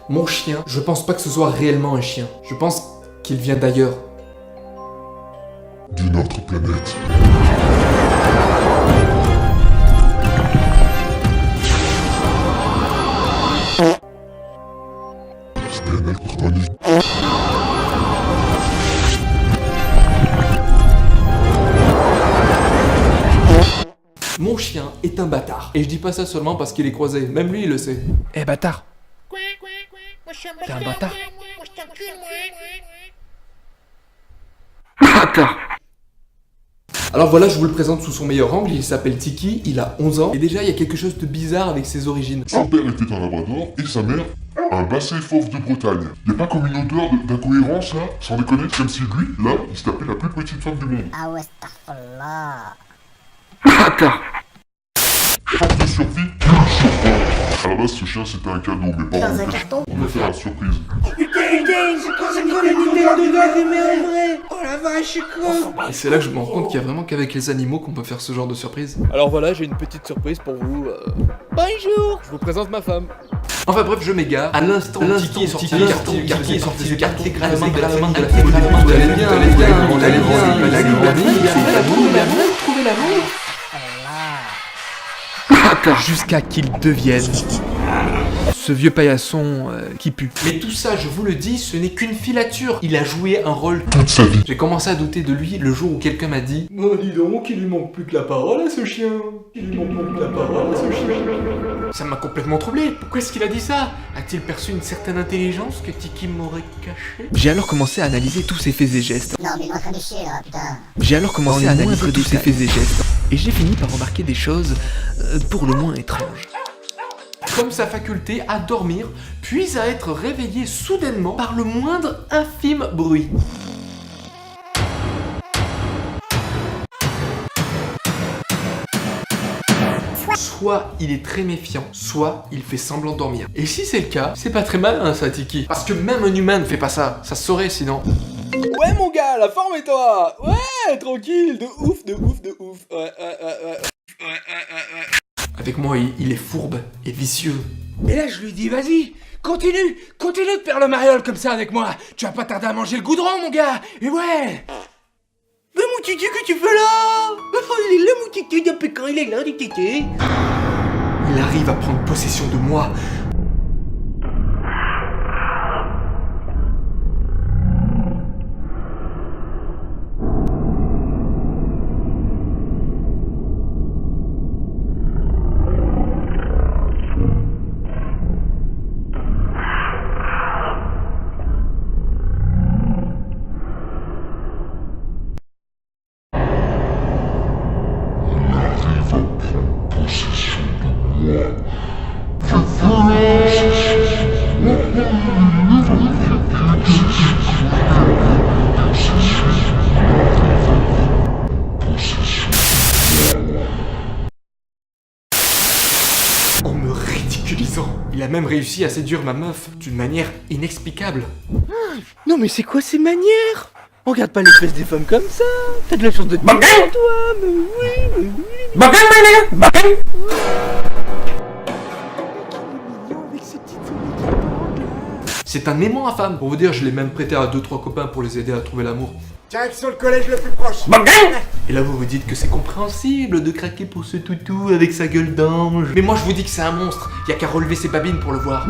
Mon chien, je pense pas que ce soit réellement un chien. Je pense qu'il vient d'ailleurs. D'une autre planète. C'est un électronique. Mon chien est un bâtard. Et je dis pas ça seulement parce qu'il est croisé. Même lui, il le sait. Eh bâtard, Moi je suis un t'es un bâtard. Moi je t'encule, moi. Bâtard. Alors voilà, je vous le présente sous son meilleur angle. Il s'appelle Tiki, il a 11 ans. Et déjà, il y a quelque chose de bizarre avec ses origines. Son père était un labrador et sa mère un basset fauve de Bretagne. Y a pas comme une odeur d'incohérence là? Sans déconner, comme si lui, là, il se tapait la plus petite femme du monde. Ah ouais, astaghfirullah. Bâtard. Force de survie, nulle surprise. À la base, ce chien c'était un cadeau, mais par Dans un carton? on va faire la surprise. Et c'est là que je me rends compte qu'il y a vraiment qu'avec les animaux qu'on peut faire ce genre de surprise. Alors voilà, j'ai une petite surprise pour vous. Bonjour. Je vous présente ma femme. Enfin bref, je m'égare. À l'instant, Tiki est sorti du carton, Tiki est sorti du carton, intégralement de la famille de la famille. Tout allait bien, on allait bien, il a grandi, il a fait l'amour, il a même trouvé l'amour. Bâtard. Jusqu'à qu'il devienne ce vieux paillasson qui pue. Mais tout ça, je vous le dis, ce n'est qu'une filature. Il a joué un rôle. Toute sa vie. J'ai commencé à douter de lui le jour où quelqu'un m'a dit « Oh, dis donc, il lui manque plus que la parole à ce chien. Il lui manque plus que la parole à ce chien. » Ça m'a complètement troublé. Pourquoi est-ce qu'il a dit ça? A-t-il perçu une certaine intelligence que Tiki m'aurait cachée? J'ai alors commencé à analyser tous ses faits et gestes. Non, mais il est en train de chier là, putain. J'ai alors commencé à analyser tous ses faits et gestes. Et j'ai fini par remarquer des choses pour le moins étranges. Comme sa faculté à dormir, puis à être réveillé soudainement par le moindre infime bruit. Soit il est très méfiant, soit il fait semblant de dormir. Et si c'est le cas, c'est pas très malin ça, Tiki. Parce que même un humain ne fait pas ça, ça se saurait sinon. Ouais mon gars, la forme et toi. Ouais, tranquille, de ouf. Ouais. Avec moi, il est fourbe et vicieux. Et là, je lui dis, vas-y, continue de faire le mariole comme ça avec moi. Tu vas pas tarder à manger le goudron, mon gars. Et ouais. Mais mon titi, que tu fais là? Il est là, mon titi, depuis quand il est là, du titi? Il arrive à prendre possession de moi. En me ridiculisant. Il a même réussi à séduire ma meuf d'une manière inexplicable. Non mais c'est quoi ces manières? On regarde pas les fesses des femmes comme ça. T'as de la chance de te dire toi, mais oui. C'est un aimant à femme. Pour vous dire, je l'ai même prêté à 2-3 copains pour les aider à trouver l'amour. Direction le collège le plus proche. Et là, vous vous dites que c'est compréhensible de craquer pour ce toutou avec sa gueule d'ange. Mais moi, je vous dis que c'est un monstre. Y a qu'à relever ses babines pour le voir.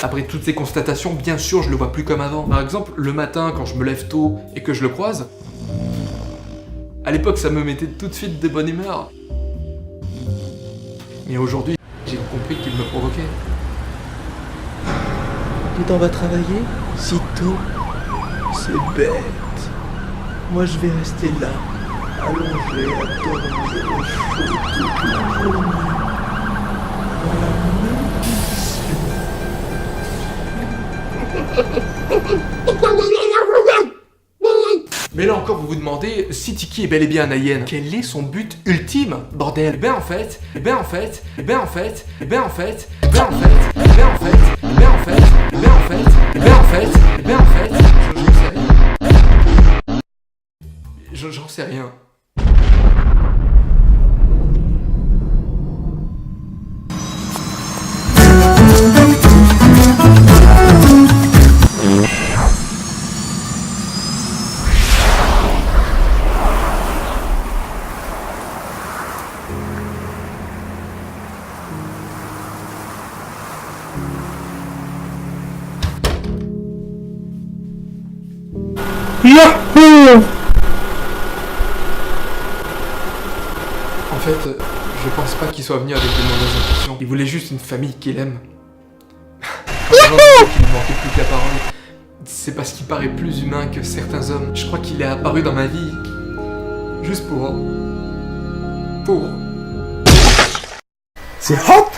Après toutes ces constatations, bien sûr, je le vois plus comme avant. Par exemple, le matin, quand je me lève tôt et que je le croise, à l'époque, ça me mettait tout de suite de bonne humeur. Mais aujourd'hui, j'ai compris qu'il me provoquait. Tu t'en vas travailler? Si tôt? C'est bête. Moi je vais rester là, allongé, à dormir au chaud toute la journée. Dans la même Mais là encore, vous vous demandez si Tiki est bel et bien un alien. Quel est son but ultime, bordel? Ben en fait, J'en sais rien. En fait, je pense pas qu'il soit venu avec de mauvaises intentions. Il voulait juste une famille qu'il aime. Quand j'en disais qu'il lui manquait plus que la parole, c'est parce qu'il paraît plus humain que certains hommes. Je crois qu'il est apparu dans ma vie juste pour... C'est hot.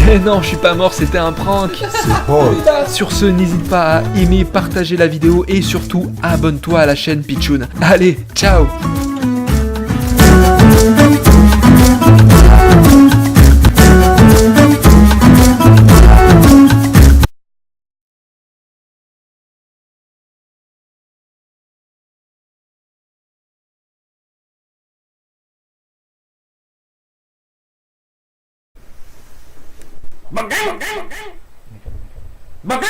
Eh non, je suis pas mort, c'était un prank. C'est hot. Sur ce, n'hésite pas à aimer, partager la vidéo et surtout, abonne-toi à la chaîne Pichoun. Allez, ciao. Bang!